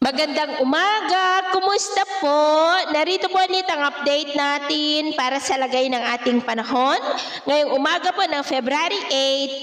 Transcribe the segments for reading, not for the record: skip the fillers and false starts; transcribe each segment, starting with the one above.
Magandang umaga! Kumusta po? Narito po ulit ang update natin para sa lagay ng ating panahon ngayong umaga po ng February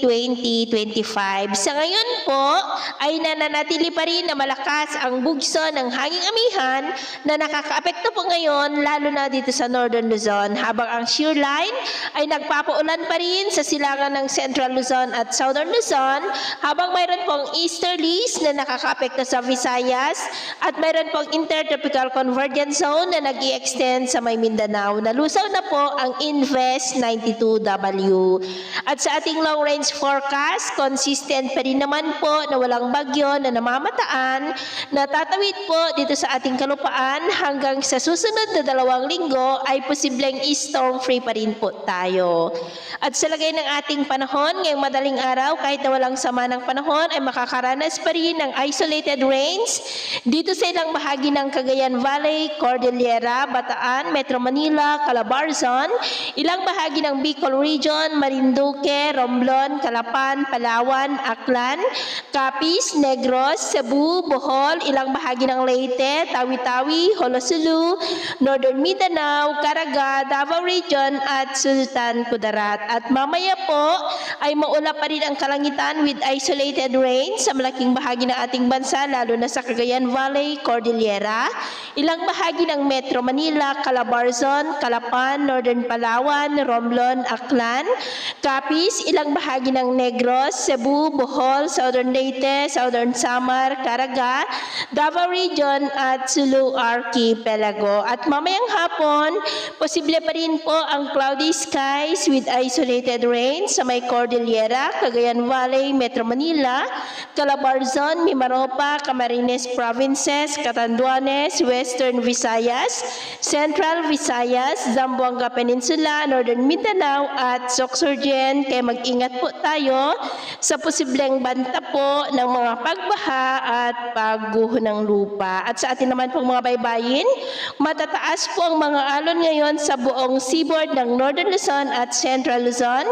8, 2025. Sa ngayon po ay nananatili pa rin na malakas ang bugso ng hanging amihan na nakakaapekto po ngayon lalo na dito sa Northern Luzon, habang ang shear line ay nagpapaulan pa rin sa silangan ng Central Luzon at Southern Luzon, habang mayroon pong easterlies na nakakaapekto sa Visayas at mayroon pong intertropical convergence zone na nag-i-extend sa may Mindanao. Nalusaw na po ang Invest 92W. At sa ating long range forecast, consistent pa rin naman po na walang bagyo na namamataan na tatawid po dito sa ating kalupaan hanggang sa susunod na 2 linggo ay posibleng storm free pa rin po tayo. At sa lagay ng ating panahon, ngayong madaling araw, kahit na walang sama ng panahon, ay makakaranas pa rin ng isolated rains dito sa ilang bahagi ng Cagayan Valley, Cordillera, Bataan, Metro Manila, Calabarzon, ilang bahagi ng Bicol Region, Marinduque, Romblon, Calapan, Palawan, Aklan, Capiz, Negros, Cebu, Bohol, ilang bahagi ng Leyte, Tawi-Tawi, Holosulu, Northern Mindanao, Caraga, Davao Region at Sultan Kudarat. At mamaya po ay maulap pa rin ang kalangitan with isolated rain sa malaking bahagi ng ating bansa, lalo na sa Cagayan Valley, Cordillera, ilang bahagi ng Metro Manila, Calabarzon, Calapan, Northern Palawan, Romblon, Aklan, Capiz, ilang bahagi ng Negros, Cebu, Bohol, Southern Leyte, Southern Samar, Caraga, Davao Region at Sulu Archipelago. At mamayang hapon, posible pa rin po ang cloudy skies with isolated rain sa may Cordillera, Cagayan Valley, Metro Manila, Calabarzon, Mimaropa, Camarines Provinces, Catanduanes, Western Visayas, Central Visayas, Zamboanga Peninsula, Northern Mindanao at Sorsogon. Kaya mag-ingat po tayo sa posibleng banta po ng mga pagbaha at pagguho ng lupa. At sa atin naman pong mga baybayin, matataas po ang mga alon ngayon sa buong seaboard ng Northern Luzon at Central Luzon.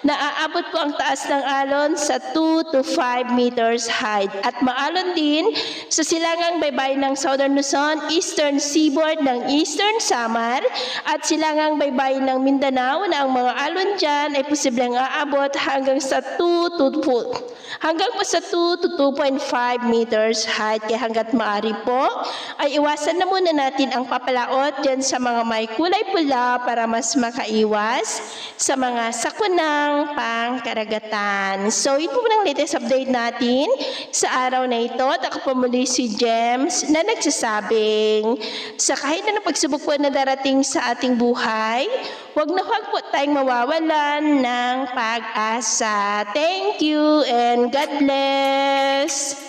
Naaabot po ang taas ng alon sa 2 to 5 meters height. At maalon din sa silangang baybayin ng Southern Luzon, Eastern Seaboard ng Eastern Samar at silangang baybayin ng Mindanao, na ang mga alon dyan ay posibleng aabot hanggang po sa 2 to 2.5 meters height. Kaya hanggat maaari po ay iwasan na muna natin ang papalaot dyan sa mga may kulay pula para mas makaiwas sa mga sakunang pangkaragatan. So yun po ng latest update natin sa araw na ito. At ako po muli si Gems na nagsasabing sa kahit na pagsubok po na darating sa ating buhay, huwag na huwag po tayong mawawalan ng pag-asa. Thank you and God bless!